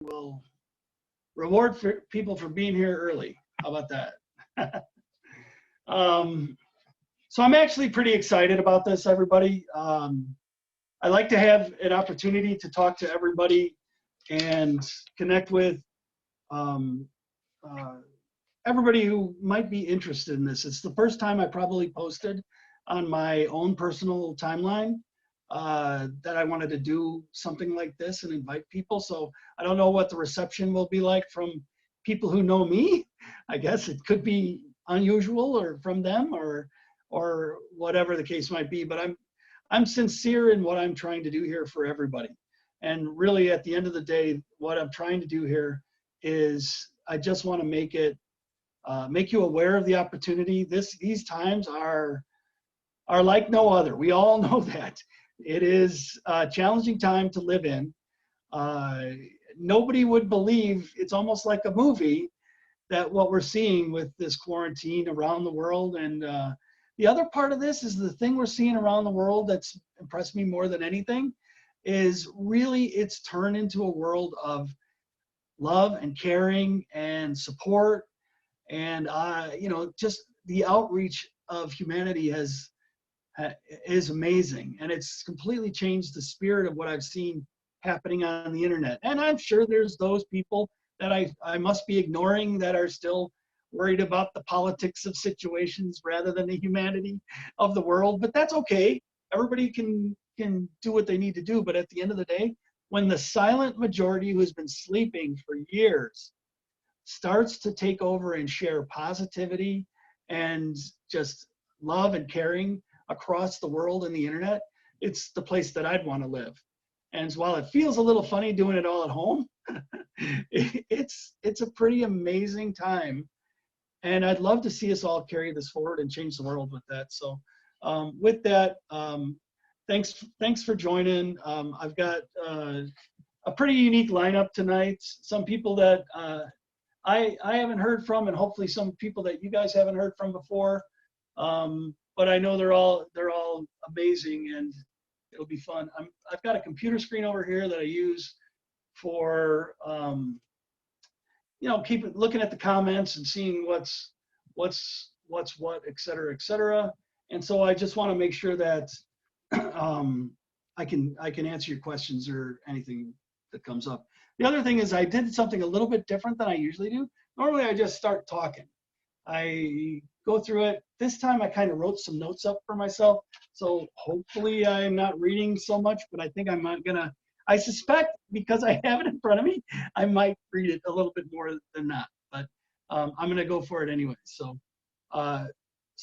will reward for people for being here early. How about that? um, so I'm actually pretty excited about this, everybody. I like to have an opportunity to talk to everybody and connect with um, uh, everybody who might be interested in this. It's the first time I probably posted on my own personal timeline that I wanted to do something like this and invite people. So I don't know what the reception will be like from people who know me. I guess it could be unusual or from them or whatever the case might be, but I'm sincere in what I'm trying to do here for everybody. And really at the end of the day, what I'm trying to do here is I just want to make you aware of the opportunity. These times are like no other. We all know that. It is a challenging time to live in. Nobody would believe, it's almost like a movie, that what we're seeing with this quarantine around the world. And the other part of this is the thing we're seeing around the world that's impressed me more than anything is really it's turned into a world of love and caring and support. And just the outreach of humanity is amazing, and it's completely changed the spirit of what I've seen happening on the internet. And I'm sure there's those people that I must be ignoring that are still worried about the politics of situations rather than the humanity of the world, but that's okay. Everybody can do what they need to do, but at the end of the day, when the silent majority who has been sleeping for years starts to take over and share positivity and just love and caring across the world and the internet, it's the place that I'd want to live. And while it feels a little funny doing it all at home, it's a pretty amazing time. And I'd love to see us all carry this forward and change the world with that. So with that, thanks for joining. I've got a pretty unique lineup tonight. Some people that I haven't heard from, and hopefully some people that you guys haven't heard from before. But I know they're all amazing, and it'll be fun. I've got a computer screen over here that I use for keep looking at the comments and seeing what's what, et cetera, et cetera. And so I just want to make sure that I can answer your questions or anything that comes up. The other thing is I did something a little bit different than I usually do. Normally I just start talking. I go through it. This time I kind of wrote some notes up for myself. So hopefully I'm not reading so much, but I think I'm not gonna, I suspect because I have it in front of me, I might read it a little bit more than not, but I'm gonna go for it anyway. So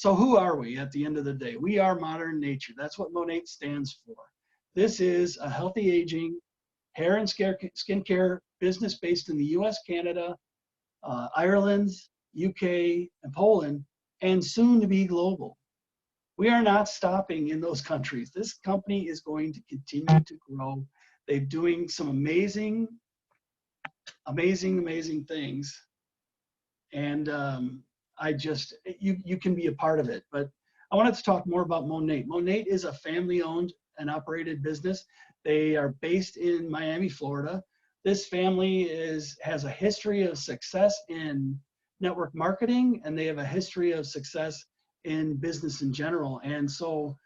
who are we at the end of the day? We are Modern Nature. That's what Monat stands for. This is a healthy aging hair and skincare business based in the US, Canada, Ireland, UK, and Poland, and soon to be global. We are not stopping in those countries. This company is going to continue to grow. They're doing some amazing things. And you can be a part of it. But I wanted to talk more about Monat. Monat is a family-owned and operated business. They are based in Miami, Florida. This family has a history of success in network marketing, and they have a history of success in business in general. And so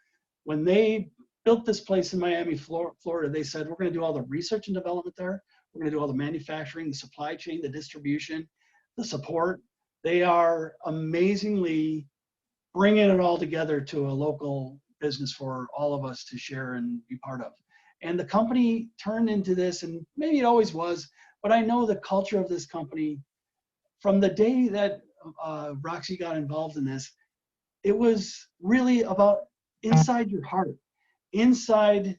when they built this place in Miami, Florida, they said, we're going to do all the research and development there. We're going to do all the manufacturing, the supply chain, the distribution, the support. They are amazingly bringing it all together to a local business for all of us to share and be part of. And the company turned into this, and maybe it always was, but I know the culture of this company, from the day that Roxy got involved in this, it was really about inside your heart, inside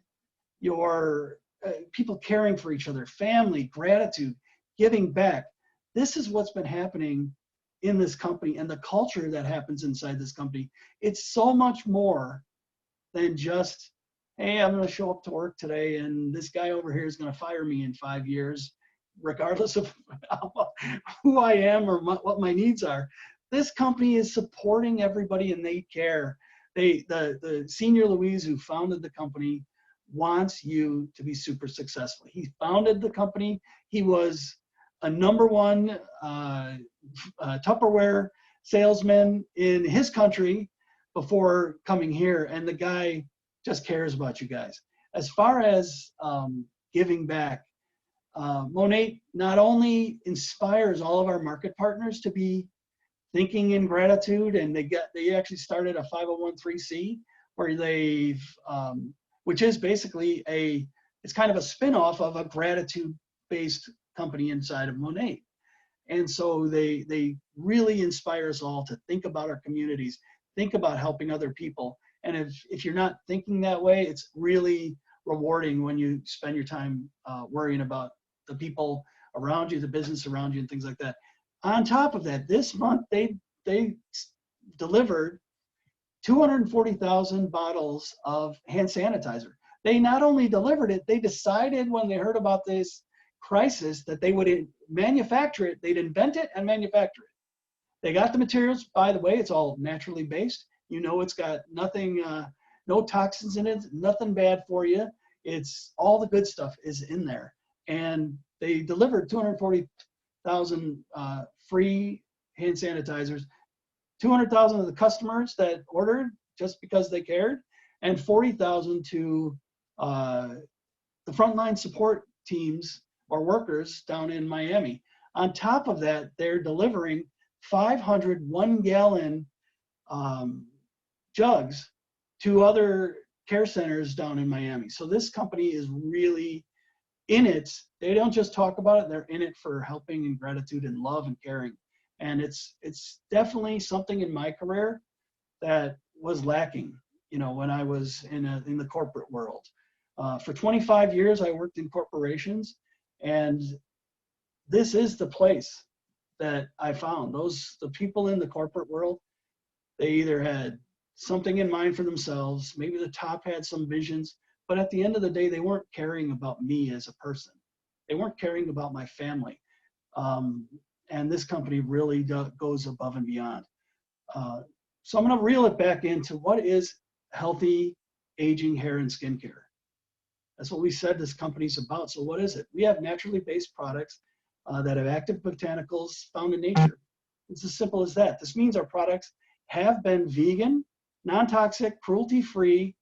your people caring for each other, family, gratitude, giving back. This is what's been happening in this company, and the culture that happens inside this company. It's so much more than just, hey, I'm going to show up to work today and this guy over here is going to fire me in 5 years, regardless of who I am or what my needs are. This company is supporting everybody and they care. The senior Louise who founded the company wants you to be super successful. He founded the company. He was a #1 Tupperware salesman in his country before coming here, and the guy just cares about you guys. As far as giving back, Monat not only inspires all of our market partners to be thinking in gratitude, and they actually started a 501(c)(3) where they've which is basically it's kind of a spin-off of a gratitude-based company inside of Monat. And so they really inspire us all to think about our communities, think about helping other people. And if you're not thinking that way, it's really rewarding when you spend your time worrying about the people around you, the business around you, and things like that. On top of that, this month they delivered 240,000 bottles of hand sanitizer. They not only delivered it, they decided when they heard about this crisis that they would manufacture it, they'd invent it and manufacture it. They got the materials, by the way, it's all naturally based. You know, it's got nothing, no toxins in it, nothing bad for you. It's all the good stuff is in there. And they delivered 240,000 free hand sanitizers, 200,000 of the customers that ordered just because they cared, and 40,000 to the frontline support teams or workers down in Miami. On top of that, they're delivering 500 1-gallon jugs to other care centers down in Miami. So this company is really in it. They don't just talk about it, they're in it for helping and gratitude and love and caring. And it's definitely something in my career that was lacking, you know, when I was in the corporate world. For 25 years, I worked in corporations, and this is the place that I found. The people in the corporate world, they either had something in mind for themselves, maybe the top had some visions, but at the end of the day, they weren't caring about me as a person. They weren't caring about my family. And this company really goes above and beyond. So I'm going to reel it back into what is healthy aging hair and skincare. That's what we said this company's about. So what is it? We have naturally based products that have active botanicals found in nature. It's as simple as that. This means our products have been vegan, non-toxic, cruelty-free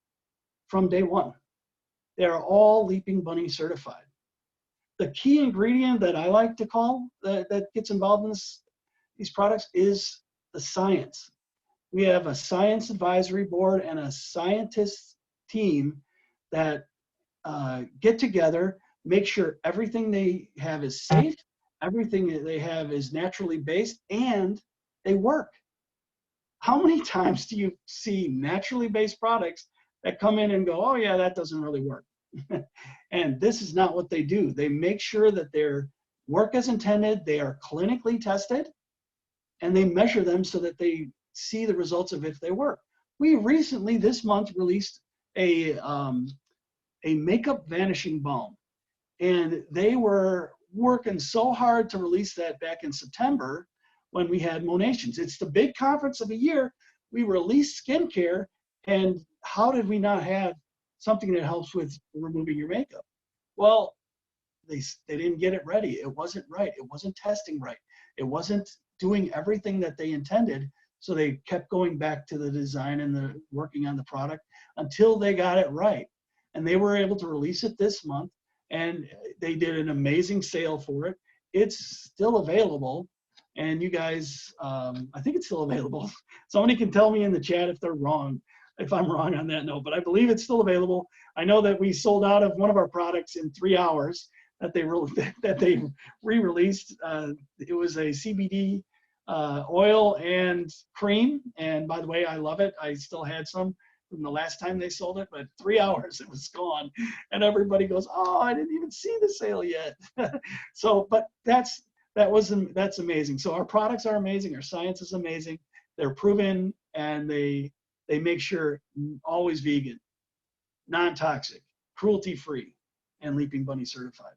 from day one. They are all Leaping Bunny certified. The key ingredient that I like to call that gets involved in these products is the science. We have a science advisory board and a scientist team that get together, make sure everything they have is safe, everything that they have is naturally based, and they work. How many times do you see naturally based products that come in and go, oh yeah, that doesn't really work? And this is not what they do. They make sure that their work as intended, they are clinically tested, and they measure them so that they see the results of if they work. We recently, this month, released a makeup vanishing balm, and they were working so hard to release that back in September when we had Monations. It's the big conference of the year. We released skincare, and how did we not have something that helps with removing your makeup? Well, they didn't get it ready. It wasn't right. It wasn't testing right. It wasn't doing everything that they intended. So they kept going back to the design and the working on the product until they got it right. And they were able to release it this month, and they did an amazing sale for it. It's still available. And you guys, I think it's still available. Somebody can tell me in the chat if they're wrong, if I'm wrong on that note, but I believe it's still available. I know that we sold out of one of our products in 3 hours that they re-released. It was a CBD oil and cream. And by the way, I love it. I still had some from the last time they sold it, but 3 hours it was gone. And everybody goes, oh, I didn't even see the sale yet. So, but that's amazing. So our products are amazing. Our science is amazing. They're proven, and they make sure always vegan, non-toxic, cruelty-free, and Leaping Bunny certified.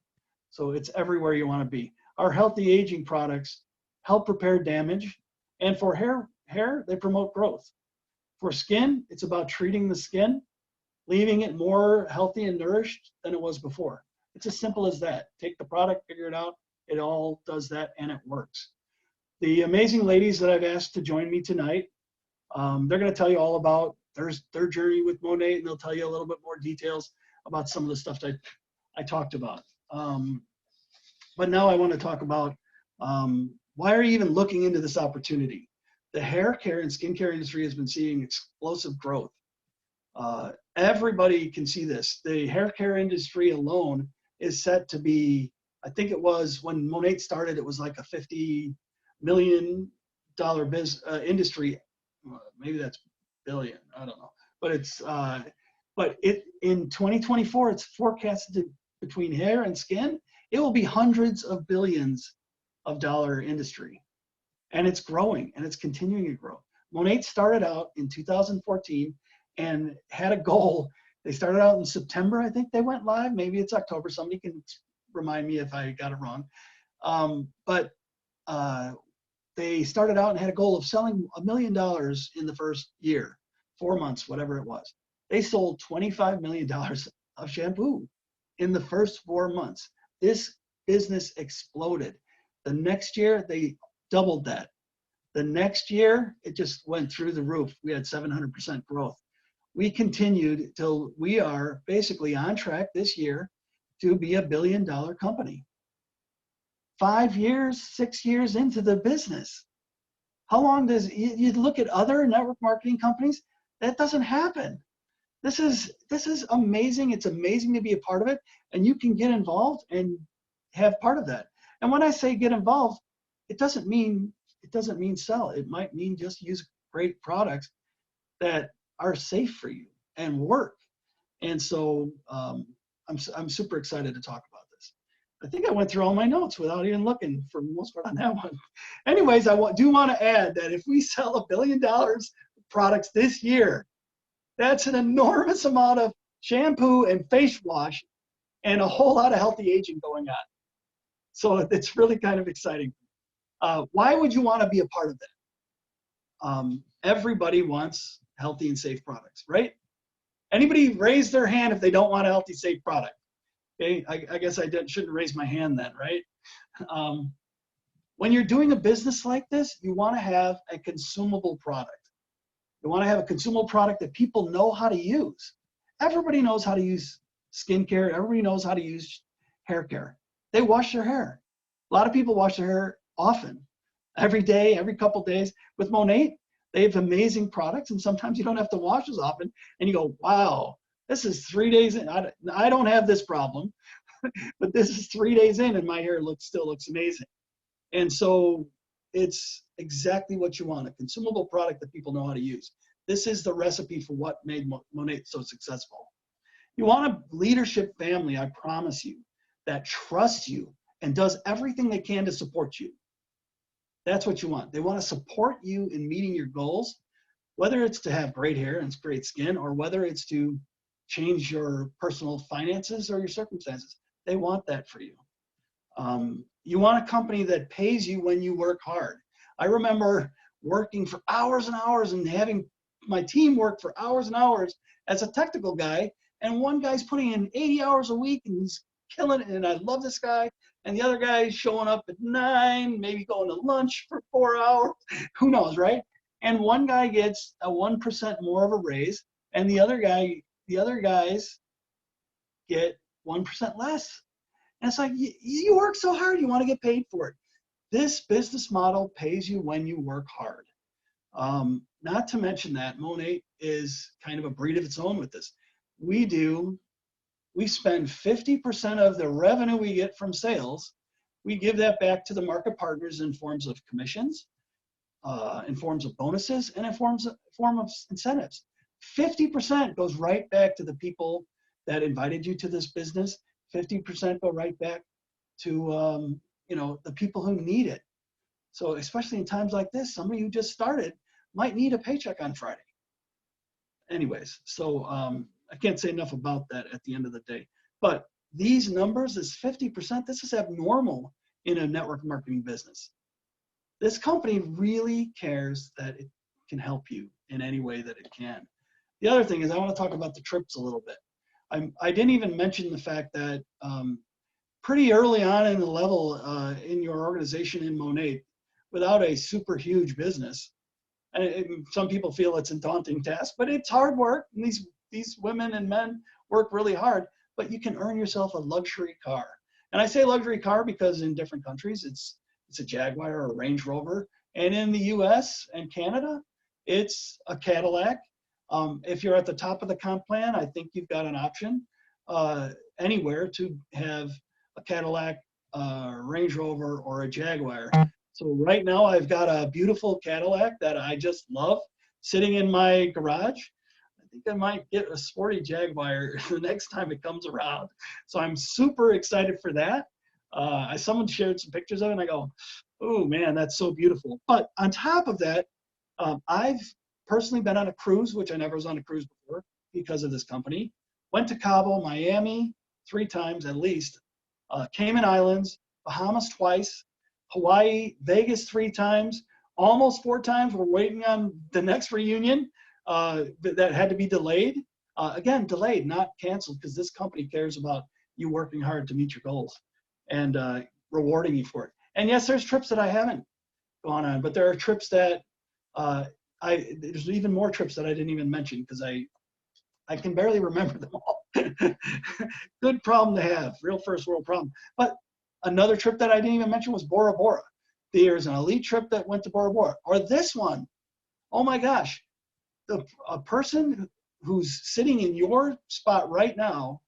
So it's everywhere you want to be. Our healthy aging products help repair damage, and for hair, they promote growth. For skin, it's about treating the skin, leaving it more healthy and nourished than it was before. It's as simple as that. Take the product, figure it out. It all does that, and it works. The amazing ladies that I've asked to join me tonight, they're going to tell you all about their journey with Monat, and they'll tell you a little bit more details about some of the stuff that I talked about. But now I want to talk about why are you even looking into this opportunity? The hair care and skincare industry has been seeing explosive growth. Everybody can see this. The hair care industry alone is set to be, I think it was when Monat started, it was like a $50 million industry. Maybe that's billion, I don't know. But it's, but in 2024, it's forecasted to, between hair and skin, it will be hundreds of billions of dollar industry. And it's growing, and it's continuing to grow. Monat started out in 2014 and had a goal. They started out in September, I think they went live. Maybe it's October. Somebody can remind me if I got it wrong. But they started out and had a goal of selling $1 million in the first year, 4 months, whatever it was. They sold $25 million of shampoo in the first 4 months. This business exploded. The next year, they doubled that. The next year, it just went through the roof. We had 700% growth. We continued till we are basically on track this year to be $1 billion company. 5 years, 6 years into the business. How long does, you look at other network marketing companies, that doesn't happen. This is amazing. It's amazing to be a part of it, and you can get involved and have part of that. And when I say get involved, it doesn't mean sell. It might mean just use great products that are safe for you and work. And so I'm super excited to talk about this. I think I went through all my notes without even looking for the most part on that one. Anyways, I do want to add that if we sell $1 billion of products this year, that's an enormous amount of shampoo and face wash and a whole lot of healthy aging going on. So it's really kind of exciting. Why would you want to be a part of that? Everybody wants healthy and safe products, right? Anybody raise their hand if they don't want a healthy, safe product? Okay, I guess I shouldn't raise my hand then, right? When you're doing a business like this, you want to have a consumable product. You want to have a consumable product that people know how to use. Everybody knows how to use skincare. Everybody knows how to use hair care. They wash their hair. A lot of people wash their hair often, every day, every couple days. With Monat, they have amazing products, and sometimes you don't have to wash as often, and you go, wow, this is 3 days in. I don't have this problem, but this is 3 days in, and my hair still looks amazing. And so it's exactly what you want, a consumable product that people know how to use. This is the recipe for what made Monat so successful. You want a leadership family, I promise you, that trusts you and does everything they can to support you. That's what you want. They want to support you in meeting your goals, whether it's to have great hair and great skin, or whether it's to change your personal finances or your circumstances. They want that for you. You want a company that pays you when you work hard. I remember working for hours and hours and having my team work for hours and hours as a technical guy, and one guy's putting in 80 hours a week and he's killing it, and I love this guy, and the other guy is showing up at 9, maybe going to lunch for 4 hours, who knows, right? And one guy gets a 1% more of a raise, and the other guys get 1% less. And it's like, you work so hard, you want to get paid for it. This business model pays you when you work hard. Not to mention that Monat is kind of a breed of its own with this. We spend 50% of the revenue we get from sales, we give that back to the market partners in forms of commissions, in forms of bonuses, and in form of incentives. 50% goes right back to the people that invited you to this business. 50% go right back to the people who need it. So especially in times like this, somebody who just started might need a paycheck on Friday. Anyways, so I can't say enough about that at the end of the day. But these numbers is 50%. This is abnormal in a network marketing business. This company really cares that it can help you in any way that it can. The other thing is I want to talk about the trips a little bit. I didn't even mention the fact that pretty early on in the level in your organization in Monat, without a super huge business, and some people feel it's a daunting task, but it's hard work. And these women and men work really hard, but you can earn yourself a luxury car. And I say luxury car because in different countries, it's a Jaguar or a Range Rover. And in the US and Canada, it's a Cadillac. If you're at the top of the comp plan, I think you've got an option anywhere to have a Cadillac, Range Rover, or a Jaguar. So right now I've got a beautiful Cadillac that I just love sitting in my garage. I think I might get a sporty Jaguar the next time it comes around. So I'm super excited for that. Someone shared some pictures of it and I go, oh man, that's so beautiful. But on top of that, I've personally been on a cruise, which I never was on a cruise before because of this company. Went to Cabo, Miami 3 times at least, Cayman Islands, Bahamas twice, Hawaii, Vegas 3 times, almost 4 times. We're waiting on the next reunion that had to be delayed. Again, delayed, not canceled, because this company cares about you working hard to meet your goals and rewarding you for it. And yes, there's trips that I haven't gone on, but there are trips that there's even more trips that I didn't even mention because I can barely remember them all. Good problem to have, real first world problem. But another trip that I didn't even mention was Bora Bora. There's an elite trip that went to Bora Bora. Or this one, oh my gosh, a person who's sitting in your spot right now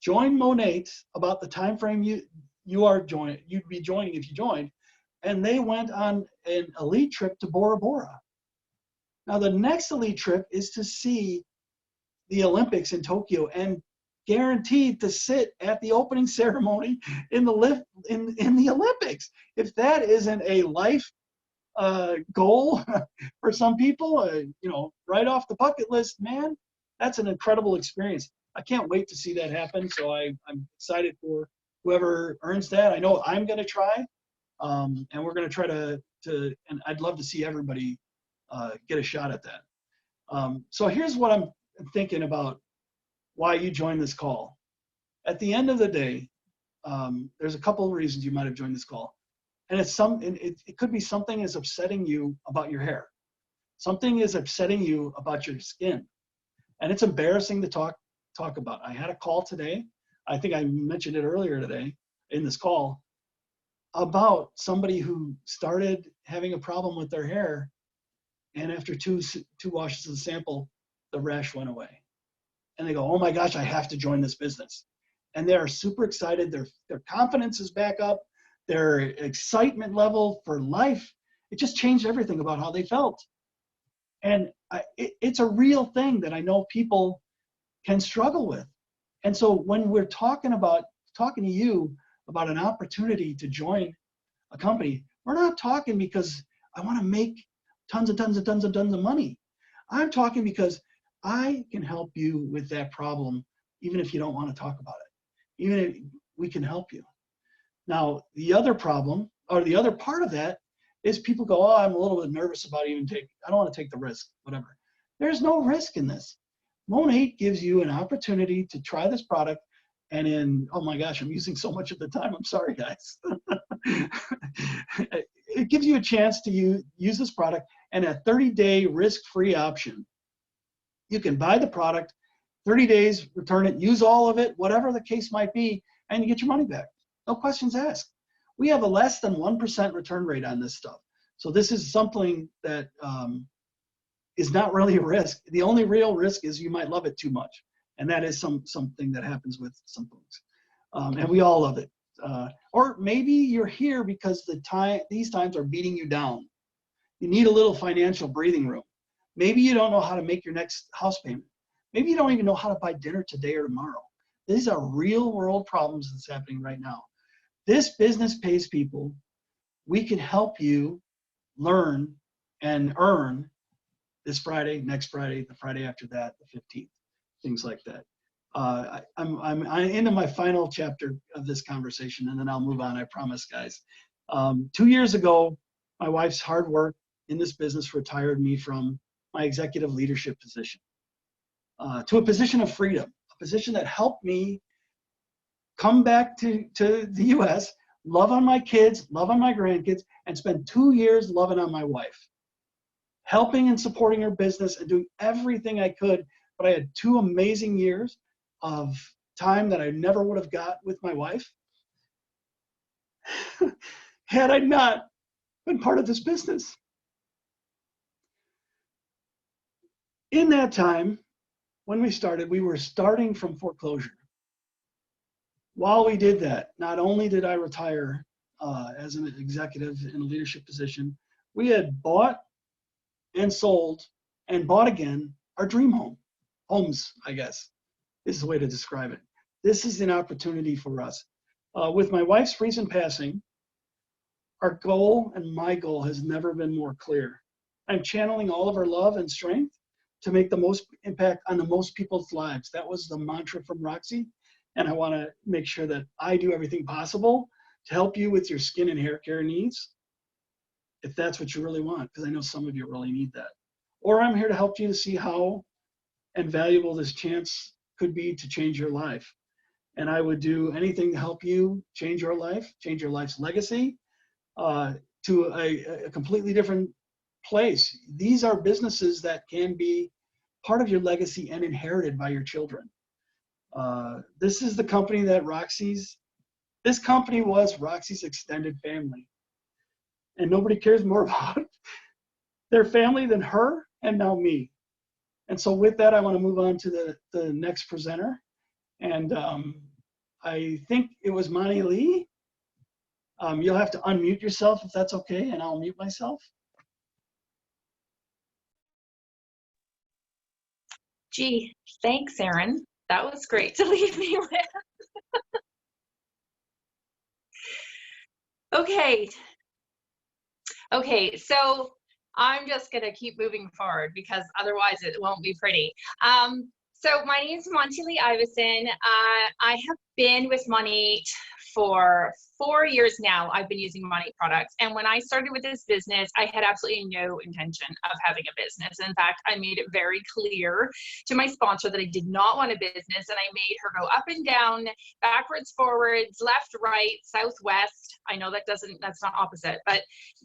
joined Monat about the time frame you'd be joining if you joined, and they went on an elite trip to Bora Bora. Now the next elite trip is to see the Olympics in Tokyo and guaranteed to sit at the opening ceremony in the Olympics. If that isn't a life goal for some people, right off the bucket list, man, that's an incredible experience. I can't wait to see that happen. So I'm excited for whoever earns that. I know I'm going to try, and we're going to try to, and I'd love to see everybody get a shot at that. So here's what I'm thinking about why you joined this call. At the end of the day, there's a couple of reasons you might have joined this call. And it could be something is upsetting you about your hair. Something is upsetting you about your skin. And it's embarrassing to talk about. I had a call today, I think I mentioned it earlier today in this call, about somebody who started having a problem with their hair, and after two washes of the sample, the rash went away. And they go, oh my gosh, I have to join this business. And they are super excited. Their confidence is back up. Their excitement level for life, it just changed everything about how they felt. And it's a real thing that I know people can struggle with. And so when we're talking to you about an opportunity to join a company, we're not talking because I want to make tons of money. I'm talking because I can help you with that problem, even if you don't want to talk about it. Even if we can help you. Now, the other problem, or the other part of that, is people go, oh, I'm a little bit nervous about I don't want to take the risk, whatever. There's no risk in this. Monat gives you an opportunity to try this product, and oh my gosh, I'm using so much of the time, I'm sorry guys. It gives you a chance to use this product and a 30-day risk-free option. You can buy the product, 30 days, return it, use all of it, whatever the case might be, and you get your money back. No questions asked. We have a less than 1% return rate on this stuff. So this is something that is not really a risk. The only real risk is you might love it too much. And that is something that happens with some folks. And we all love it. Or maybe you're here because these times are beating you down. You need a little financial breathing room. Maybe you don't know how to make your next house payment. Maybe you don't even know how to buy dinner today or tomorrow. These are real world problems that's happening right now. This business pays people. We can help you learn and earn this Friday, next Friday, the Friday after that, the 15th, things like that. I'm into my final chapter of this conversation, and then I'll move on, I promise, guys. 2 years ago, my wife's hard work in this business retired me from my executive leadership position. to a position of freedom, a position that helped me come back to the US, love on my kids, love on my grandkids, and spend 2 years loving on my wife, helping and supporting her business and doing everything I could. But I had 2 amazing years of time that I never would have got with my wife had I not been part of this business. In that time, when we started, we were starting from foreclosure. While we did that, not only did I retire as an executive in a leadership position, we had bought and sold and bought again our dream home. Homes, I guess, is the way to describe it. This is an opportunity for us. With my wife's recent passing, our goal and my goal has never been more clear. I'm channeling all of our love and strength to make the most impact on the most people's lives. That was the mantra from Roxy. And I want to make sure that I do everything possible to help you with your skin and hair care needs, if that's what you really want, because I know some of you really need that. Or I'm here to help you to see how and valuable this chance could be to change your life. And I would do anything to help you change your life, change your life's legacy to a completely different place. These are businesses that can be part of your legacy and inherited by your children. This is the company that this company was Roxy's extended family. And nobody cares more about their family than her and now me. And so with that, I want to move on to the next presenter. And I think it was Monty Lee. You'll have to unmute yourself if that's okay, and I'll mute myself. Gee, thanks, Aaron. That was great to leave me with. Okay, so I'm just gonna keep moving forward because otherwise it won't be pretty. So my name is Monty Lee Iveson. I have been with Money for 4 years now. I've been using Money products. And when I started with this business, I had absolutely no intention of having a business. In fact, I made it very clear to my sponsor that I did not want a business, and I made her go up and down, backwards, forwards, left, right, southwest. I know that's not opposite, but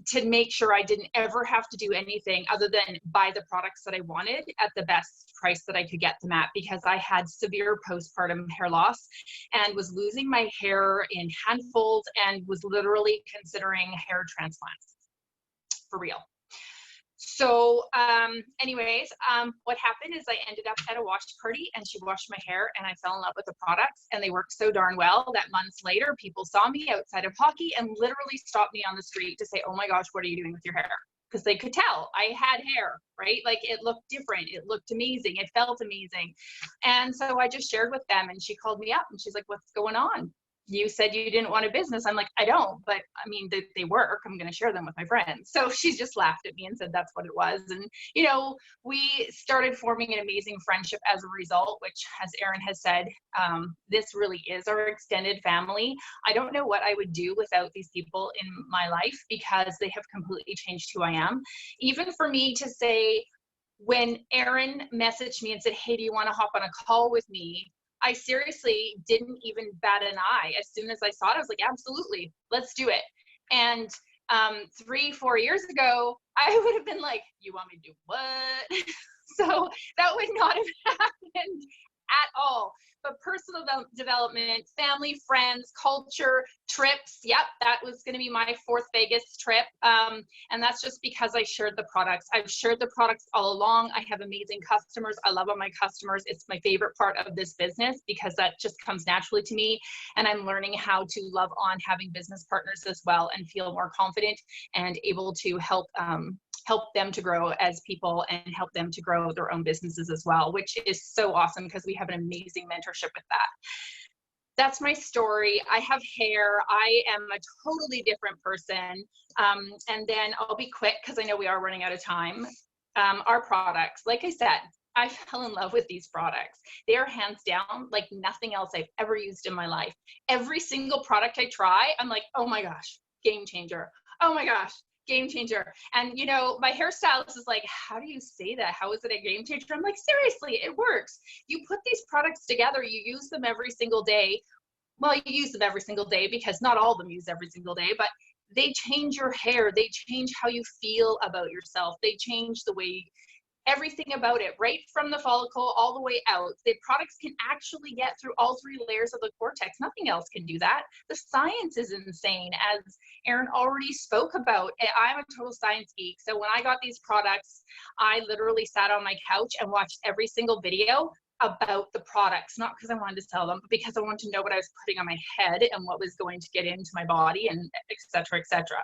to make sure I didn't ever have to do anything other than buy the products that I wanted at the best price that I could get them at, because I had severe postpartum hair loss and was losing my hair in handfuls and was literally considering hair transplants for real. So anyways, what happened is I ended up at a wash party and she washed my hair and I fell in love with the products, and they worked so darn well that months later people saw me outside of hockey and literally stopped me on the street to say, oh my gosh, what are you doing with your hair? Because they could tell I had hair, right? Like it looked different, it looked amazing, it felt amazing. And so I just shared with them, and she called me up and she's like, what's going on? You said you didn't want a business. I'm like, I don't, but I mean, they work. I'm going to share them with my friends. So she just laughed at me and said that's what it was. And, you know, we started forming an amazing friendship as a result, which, as Aaron has said, this really is our extended family. I don't know what I would do without these people in my life, because they have completely changed who I am. Even for me to say, when Aaron messaged me and said, hey, do you want to hop on a call with me? I seriously didn't even bat an eye. As soon as I saw it, I was like, absolutely, let's do it. And 3-4 years ago, I would have been like, you want me to do what? So that would not have happened at all. But personal development, family, friends, culture, trips. Yep, that was going to be my 4th Vegas trip. And that's just because I shared the products. I've shared the products all along. I have amazing customers. I love all my customers. It's my favorite part of this business because that just comes naturally to me. And I'm learning how to love on having business partners as well and feel more confident and able to help them to grow as people and help them to grow their own businesses as well, which is so awesome because we have an amazing mentorship with that. That's my story. I have hair. I am a totally different person. And then I'll be quick because I know we are running out of time. Our products, like I said, I fell in love with these products. They are hands down like nothing else I've ever used in my life. Every single product I try, I'm like, oh my gosh, game changer. Oh my gosh, game changer. And you know, my hairstylist is like, how do you say that? How is it a game changer? I'm like, seriously, it works. You put these products together, you use them every single day. Well, you use them every single day because not all of them use every single day, but they change your hair. They change how you feel about yourself. They change the way, everything about it, right from the follicle all the way out. The products can actually get through all 3 layers of the cortex. Nothing else can do that. The science is insane, as Erin already spoke about. I'm a total science geek. So when I got these products, I literally sat on my couch and watched every single video about the products, not because I wanted to sell them, but because I wanted to know what I was putting on my head and what was going to get into my body, and et cetera, et cetera.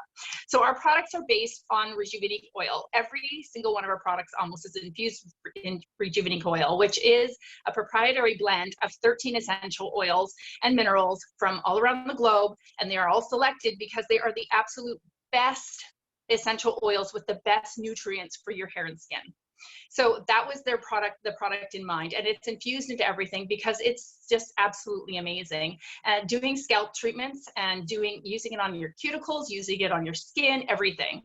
So our products are based on Rejuvenique oil. Every single one of our products almost is infused in Rejuvenique oil, which is a proprietary blend of 13 essential oils and minerals from all around the globe. And they are all selected because they are the absolute best essential oils with the best nutrients for your hair and skin. So that was their product, the product in mind, and it's infused into everything because it's just absolutely amazing. And doing scalp treatments and using it on your cuticles, using it on your skin, everything.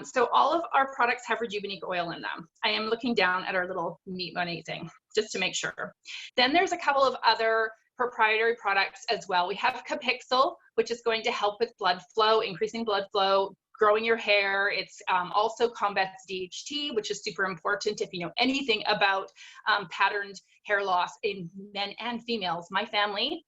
So all of our products have Rejuvenique oil in them. I am looking down at our little Meet Money thing just to make sure. Then there's a couple of other proprietary products as well. We have Capixyl, which is going to help with blood flow, increasing blood flow, growing your hair. It's also combats DHT, which is super important if you know anything about patterned hair loss in men and females. My family,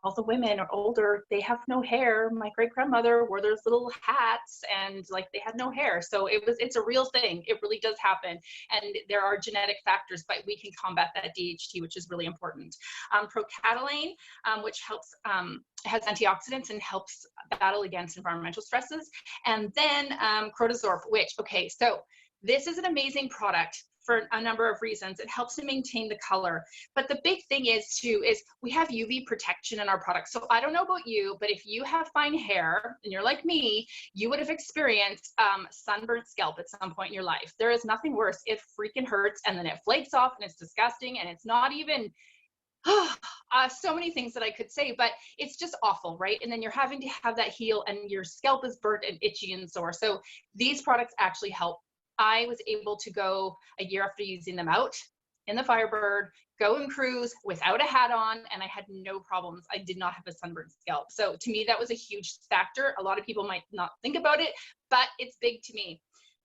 all the women are older, they have no hair. My great grandmother wore those little hats and like they had no hair. So it's a real thing. It really does happen. And there are genetic factors, but we can combat that DHT, which is really important. Procalcitonin, which helps, has antioxidants and helps battle against environmental stresses. And then Crotasorb, which, okay, so this is an amazing product for a number of reasons. It helps to maintain the color. But the big thing is too, is we have UV protection in our products. So I don't know about you, but if you have fine hair and you're like me, you would have experienced sunburnt scalp at some point in your life. There is nothing worse. It freaking hurts and then it flakes off and it's disgusting and it's not even, so many things that I could say, but it's just awful, right? And then you're having to have that heal and your scalp is burnt and itchy and sore. So these products actually help. I was able to go a year after using them out in the Firebird, go and cruise without a hat on, and I had no problems. I did not have a sunburned scalp. So to me, that was a huge factor. A lot of people might not think about it, but it's big to me.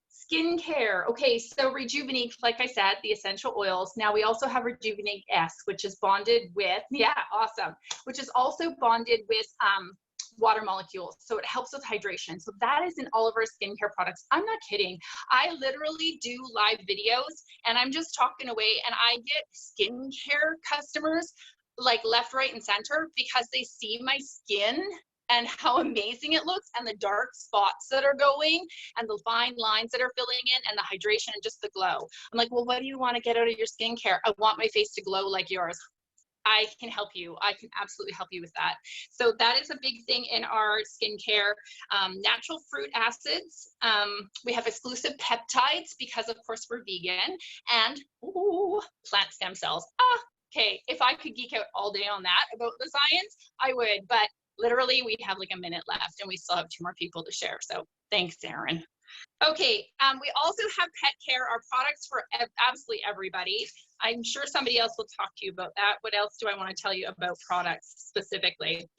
Skincare. Okay, so Rejuvenique, like I said, the essential oils. Now we also have Rejuvenique S, which is bonded with, yeah, awesome, which is also bonded with water molecules. So it helps with hydration. So that is in all of our skincare products. I'm not kidding. I literally do live videos and I'm just talking away and I get skincare customers like left, right, and center because they see my skin and how amazing it looks and the dark spots that are going and the fine lines that are filling in and the hydration and just the glow. I'm like, well, what do you want to get out of your skincare? I want my face to glow like yours. I can help you. I can absolutely help you with that. So that is a big thing in our skincare. Natural fruit acids. We have exclusive peptides because of course we're vegan, and plant stem cells. Okay, if I could geek out all day on that about the science, I would, but literally we have like a minute left and we still have 2 more people to share. So thanks, Erin. Okay, we also have pet care, our products for absolutely everybody. I'm sure somebody else will talk to you about that. What else do I want to tell you about products specifically?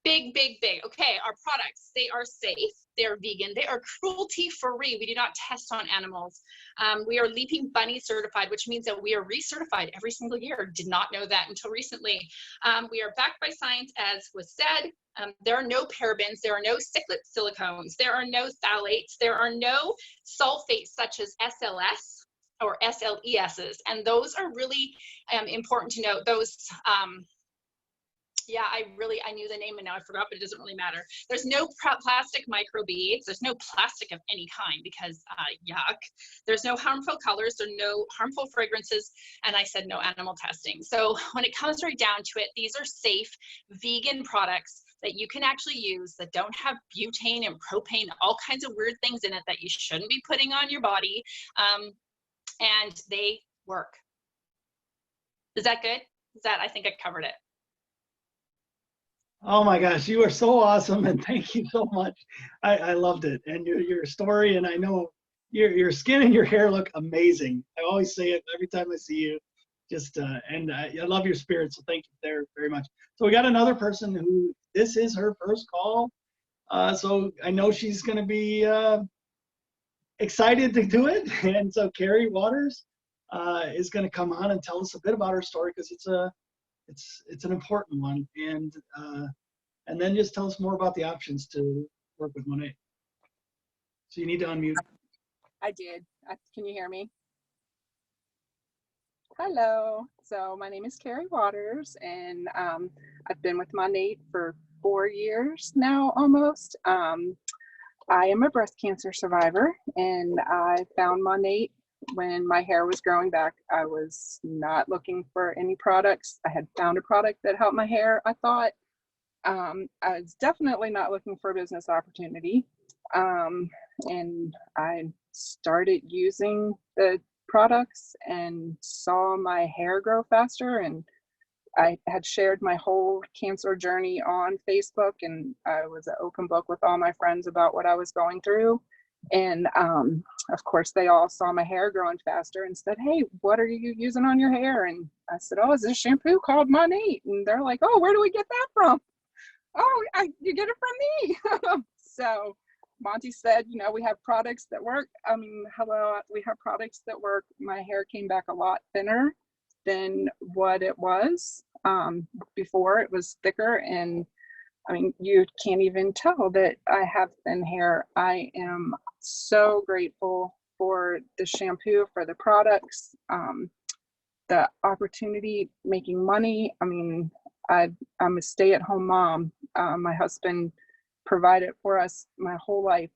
Big, big, big. Okay, our products, they are safe, they are vegan, they are cruelty-free. We do not test on animals. We are Leaping Bunny certified, which means that we are recertified every single year. Did not know that until recently. We are backed by science, as was said. There are no parabens, there are no cyclic silicones, there are no phthalates, there are no sulfates such as SLS or SLESs, and those are really important to note. Those, yeah, I knew the name and now I forgot, but it doesn't really matter. There's no plastic microbeads. There's no plastic of any kind because yuck. There's no harmful colors. There are no harmful fragrances. And I said no animal testing. So when it comes right down to it, these are safe vegan products that you can actually use that don't have butane and propane, all kinds of weird things in it that you shouldn't be putting on your body. And they work. Is that good? I think I covered it. Oh my gosh, you are so awesome, and thank you so much. I loved it, and your story, and I know your skin and your hair look amazing. I always say it every time I see you. Just and I love your spirit, so thank you there very much. So we got another person who this is her first call, so I know she's going to be excited to do it. And so Carrie Waters is going to come on and tell us a bit about her story because it's an important one, and then just tell us more about the options to work with Monet. So you need to unmute. I did. Can you hear me? Hello. So my name is Carrie Waters, and I've been with Monet for 4 years now, almost. I am a breast cancer survivor, and I found Monet when my hair was growing back. I was not looking for any products. I had found a product that helped my hair, I thought. I was definitely not looking for a business opportunity. And I started using the products and saw my hair grow faster. And I had shared my whole cancer journey on Facebook, and I was an open book with all my friends about what I was going through. And of course, they all saw my hair growing faster and said, "Hey, what are you using on your hair?" And I said, "Oh, it's a shampoo called Monet." And they're like, "Oh, where do we get that from?" "Oh, you get it from me." So Monty said, we have products that work. Hello, we have products that work. My hair came back a lot thinner than what it was before. It was thicker, and you can't even tell that I have thin hair. I am so grateful for the shampoo, for the products, the opportunity, making money. I'm a stay-at-home mom. My husband provided for us my whole life.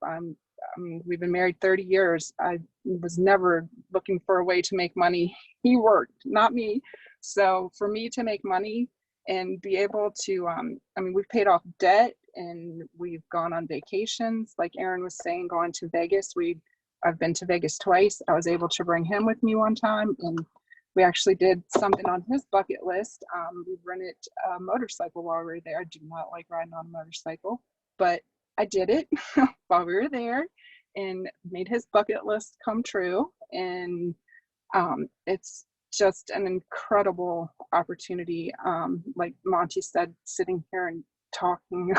We've been married 30 years. I was never looking for a way to make money. He worked, not me. So for me to make money and be able to, we've paid off debt and we've gone on vacations. Like Aaron was saying, going to Vegas. I've been to Vegas twice. I was able to bring him with me one time, and we actually did something on his bucket list. We rented a motorcycle while we were there. I do not like riding on a motorcycle, but I did it while we were there and made his bucket list come true. And it's just an incredible opportunity. Like Monty said, sitting here and talking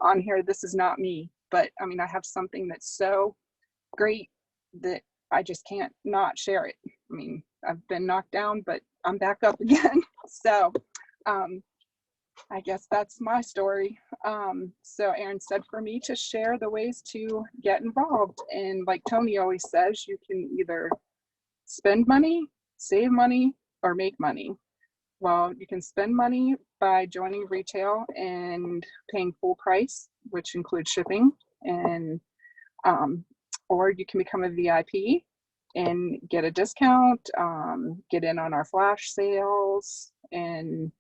on here, this is not me, but I have something that's so great that I just can't not share it. I've been knocked down, but I'm back up again. So I guess that's my story. So Aaron said for me to share the ways to get involved. And like Tony always says, you can either spend money, save money, or make money. Well, you can spend money by joining retail and paying full price, which includes shipping, and or you can become a VIP and get a discount, get in on our flash sales, and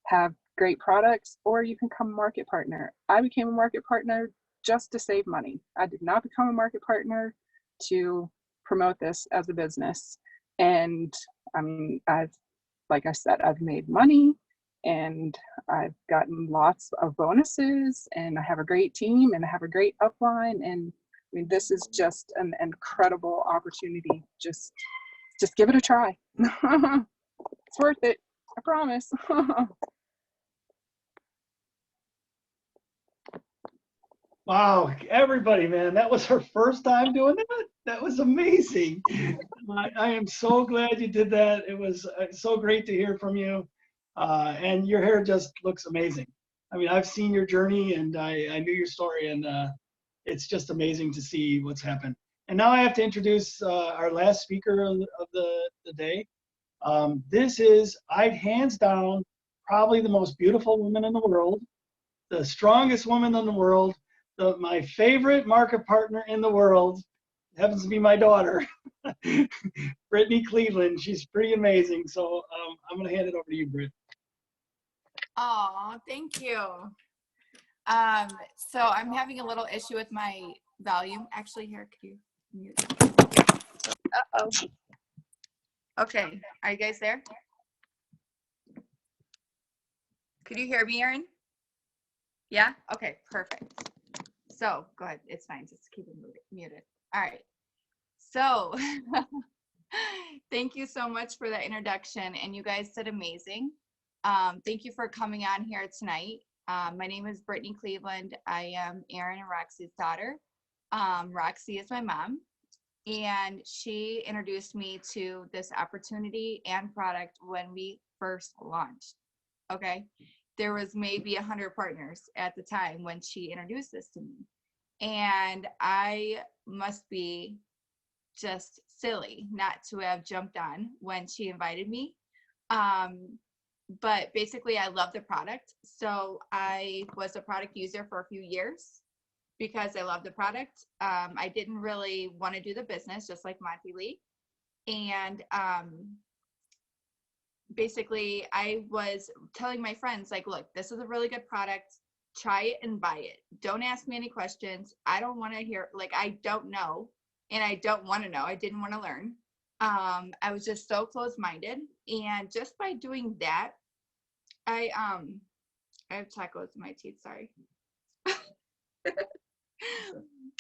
have great products, or you can become a market partner. I became a market partner just to save money. I did not become a market partner to promote this as a business. And like I said, I've made money and I've gotten lots of bonuses, and I have a great team and I have a great upline. And this is just an incredible opportunity. Just give it a try. It's worth it. I promise. Wow, everybody, man, that was her first time doing that. That was amazing. I am so glad you did that. It was so great to hear from you. And your hair just looks amazing. I've seen your journey and I knew your story, and it's just amazing to see what's happened. And now I have to introduce our last speaker of the day. This is, hands down, probably the most beautiful woman in the world, the strongest woman in the world, my favorite market partner in the world, happens to be my daughter, Brittany Cleveland. She's pretty amazing. So I'm going to hand it over to you, Britt. Oh, thank you. So I'm having a little issue with my volume. Actually, here, could you mute? Uh-oh. Okay, are you guys there? Could you hear me, Erin? Yeah? Okay, perfect. So go ahead. It's fine. Just keep it muted. All right. So thank you so much for that introduction. And you guys did amazing. Thank you for coming on here tonight. My name is Brittany Cleveland. I am Aaron and Roxy's daughter. Roxy is my mom. And she introduced me to this opportunity and product when we first launched. Okay. There was maybe 100 partners at the time when she introduced this to me. And I must be just silly not to have jumped on when she invited me. But basically, I love the product. So I was a product user for a few years because I love the product. I didn't really want to do the business, just like Monty Lee. And basically, I was telling my friends, like, look, this is a really good product. Try it and buy it. Don't ask me any questions. I don't want to hear, like, I don't know. And I don't want to know. I didn't want to learn. I was just so close-minded. And just by doing that, I have tacos in my teeth, sorry.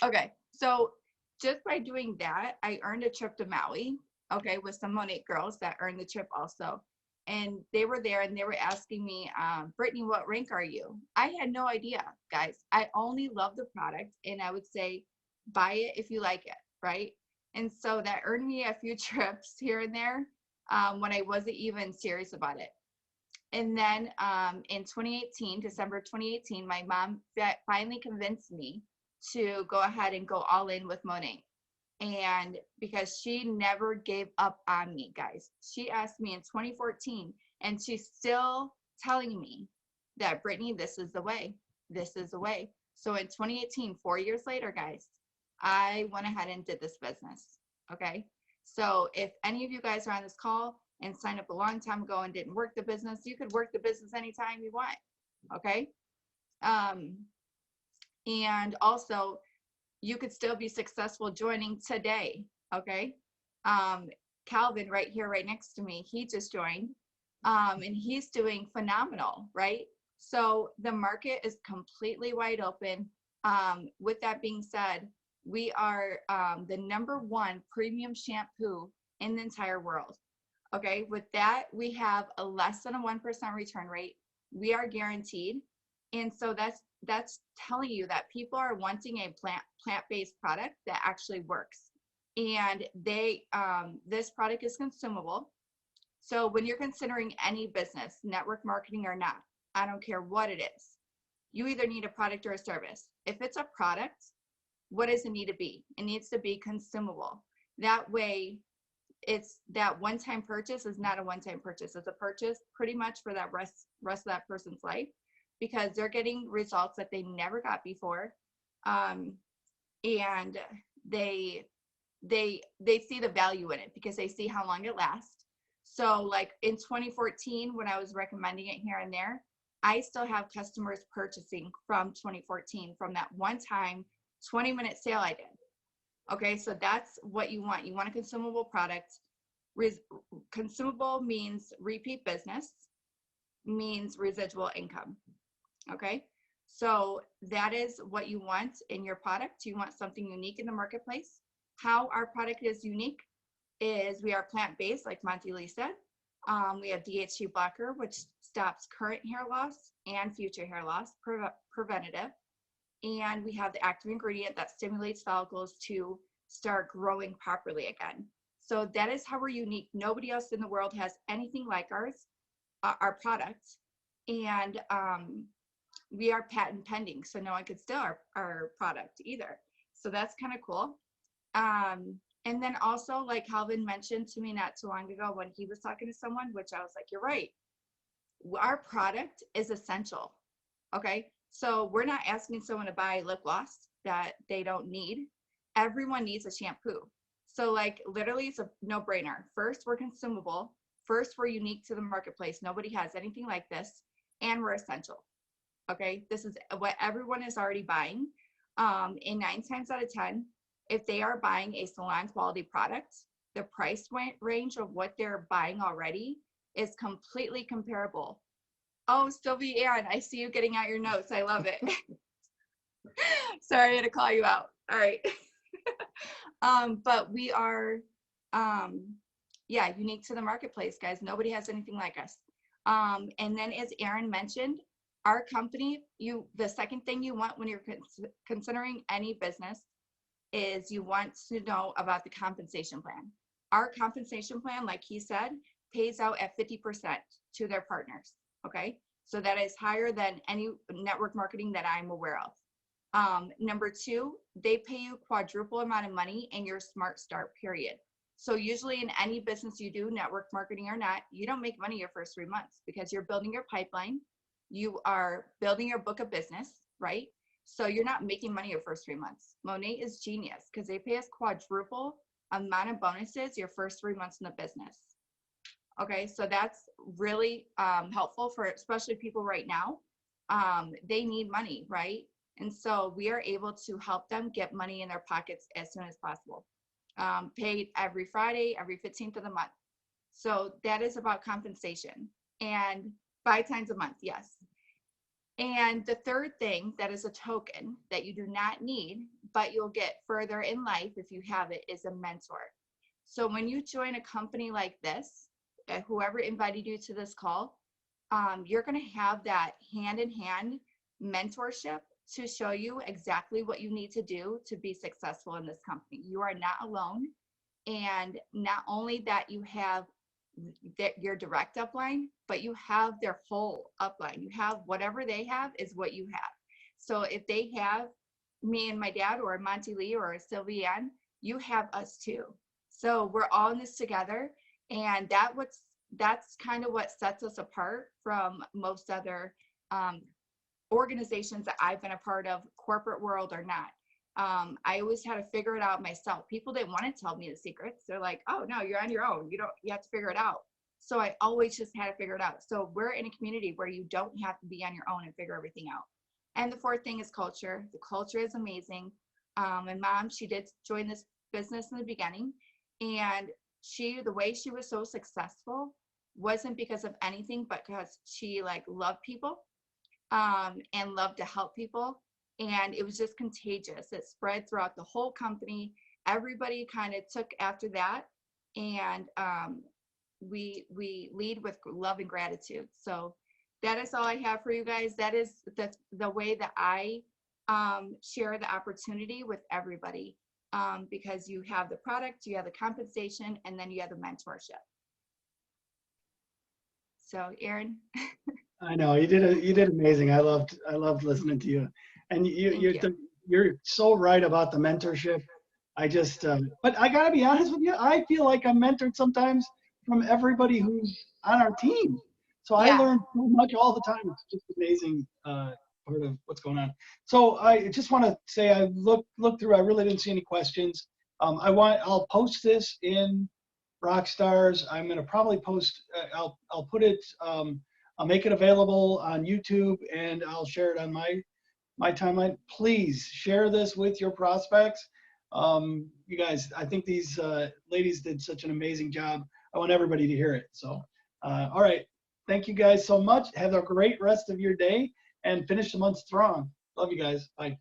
Okay, so just by doing that, I earned a trip to Maui, okay, with some Monate girls that earned the trip also. And they were there and they were asking me, Brittany, what rank are you? I had no idea, guys. I only love the product and I would say, buy it if you like it, right? And so that earned me a few trips here and there when I wasn't even serious about it. And then in 2018, December 2018, my mom finally convinced me to go ahead and go all in with Monate. And because she never gave up on me, guys. She asked me in 2014, and she's still telling me that, Brittany, this is the way. This is the way. So in 2018, 4 years later, guys, I went ahead and did this business. Okay. So if any of you guys are on this call and signed up a long time ago and didn't work the business, you could work the business anytime you want. Okay. And also, you could still be successful joining today. Okay. Calvin right here, right next to me, he just joined and he's doing phenomenal, right? So the market is completely wide open. With that being said, we are the #1 premium shampoo in the entire world. Okay. With that, we have a less than a 1% return rate. We are guaranteed. And so that's telling you that people are wanting a plant-based product that actually works. And this product is consumable. So when you're considering any business, network marketing or not, I don't care what it is, you either need a product or a service. If it's a product, what does it need to be? It needs to be consumable. That way, it's that one-time purchase is not a one-time purchase. It's a purchase pretty much for that rest of that person's life, because they're getting results that they never got before. And they see the value in it because they see how long it lasts. So like in 2014, when I was recommending it here and there, I still have customers purchasing from 2014 from that one time 20-minute sale I did. Okay, so that's what you want. You want a consumable product. Consumable means repeat business, means residual income. Okay, so that is what you want in your product. You want something unique in the marketplace. How our product is unique is we are plant-based, like Monty Lee said. We have DHT blocker, which stops current hair loss and future hair loss, preventative. And we have the active ingredient that stimulates follicles to start growing properly again. So that is how we're unique. Nobody else in the world has anything like ours, our product. And we are patent pending, so no one could steal our product either. So that's kind of cool. And then also, like Calvin mentioned to me not too long ago when he was talking to someone, which I was like, you're right. Our product is essential. Okay. So we're not asking someone to buy lip gloss that they don't need. Everyone needs a shampoo. So like literally it's a no-brainer. First, we're consumable. First, we're unique to the marketplace. Nobody has anything like this. And we're essential. Okay. This is what everyone is already buying. And 9 times out of 10, if they are buying a salon quality product, the price range of what they're buying already is completely comparable Oh, Sylvia Ann, I see you getting out your notes. I love it. Sorry, I had to call you out. All right. But we are, yeah, unique to the marketplace, guys. Nobody has anything like us. And then as Aaron mentioned, our company, the second thing you want when you're considering any business is you want to know about the compensation plan. Our compensation plan, like he said, pays out at 50% to their partners. Okay. So that is higher than any network marketing that I'm aware of. Number two, they pay you quadruple amount of money in your Smart Start period. So usually in any business you do, network marketing or not, you don't make money your first 3 months because you're building your pipeline. You are building your book of business, right? So you're not making money your first 3 months. Monat is genius because they pay us quadruple amount of bonuses your first 3 months in the business. Okay, so that's really helpful for especially people right now. They need money, right? And so we are able to help them get money in their pockets as soon as possible. Paid every Friday, every 15th of the month. So that is about compensation, and 5 times a month, yes. And the third thing that is a token that you do not need, but you'll get further in life if you have it, is a mentor. So when you join a company like this, whoever invited you to this call, you're going to have that hand-in-hand mentorship to show you exactly what you need to do to be successful in this company. You are not alone. And not only that you have your direct upline, but you have their whole upline. You have whatever they have is what you have. So if they have me and my dad or Monty Lee or Sylvia Ann, you have us too. So we're all in this together. And that's kind of what sets us apart from most other organizations that I've been a part of, corporate world or not. I always had to figure it out myself. People didn't want to tell me the secrets. They're like, oh no, you're on your own. You have to figure it out. So I always just had to figure it out. So we're in a community where you don't have to be on your own and figure everything out. And the fourth thing is culture. The culture is amazing. And Mom, she did join this business in the beginning, and the way she was so successful wasn't because of anything, but because she loved people. And love to help people, and it was just contagious. It spread throughout the whole company. Everybody kind of took after that, and we lead with love and gratitude. So that is all I have for you guys. That is the way that I share the opportunity with everybody, because you have the product, you have the compensation, and then you have the mentorship. So Aaron. I know you did amazing. I loved listening to you, and you're so right about the mentorship. But I gotta be honest with you. I feel like I'm mentored sometimes from everybody who's on our team. So Yeah. I learn so much all the time. It's just amazing part of what's going on. So I just want to say I looked through. I really didn't see any questions. I'll post this in Rockstars. I'm gonna probably post. I'll put it. I'll make it available on YouTube, and I'll share it on my timeline. Please share this with your prospects. You guys, I think these ladies did such an amazing job. I want everybody to hear it. So, all right. Thank you guys so much. Have a great rest of your day and finish the month strong. Love you guys. Bye.